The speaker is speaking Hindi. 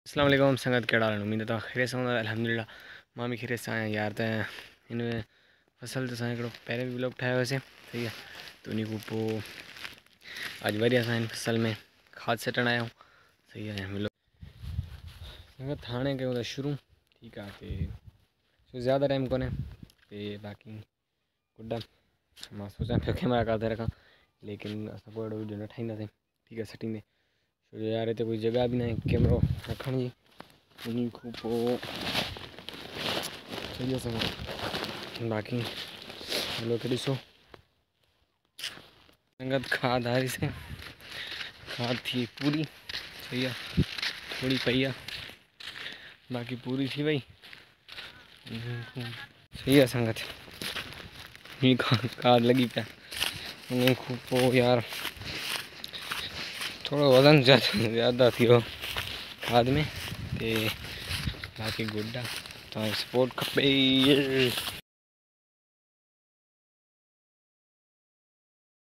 अस्सलाम वालेकुम संगत कड़ा उम्मीद है खैर से अल्हम्दुलिल्लाह मां भी खैर से आया यार त इनमें फसल तो हिकिड़ो पहिरें भी व्लॉग ठाहियो हुयोसीं सही है। तो उन खां पोइ अॼु वरी असां हिन फसल में खाद सटण आया आहियूं सही है। व्लॉग संगत हाणे कयूं था शुरू ठीकु आहे कि ज़्यादा टाइम कोन्हे ते बाक़ी गुड्डा मां सोचां पियो कैमरा काथे रखां लेकिन असां कोई अहिड़ो वीडियो न ठाहींदासीं ठीकु आहे सटींदे छो जो यार हिते कोई जगह भी ना है कैमरो रखण जी। उन खां पोइ सही आहे संगत बाक़ी हलो के ॾिसो संगत खाद हारी से खाद थी पूरी सही है थोड़ी पई है बाकी पूरी थी वही सही है संगत ही खाद लगी पिया। उन खां पोइ यार थोड़ा वजन ज़्यादा थी खाद में ते बाकी गुड्डा तो सपोर्ट खपे।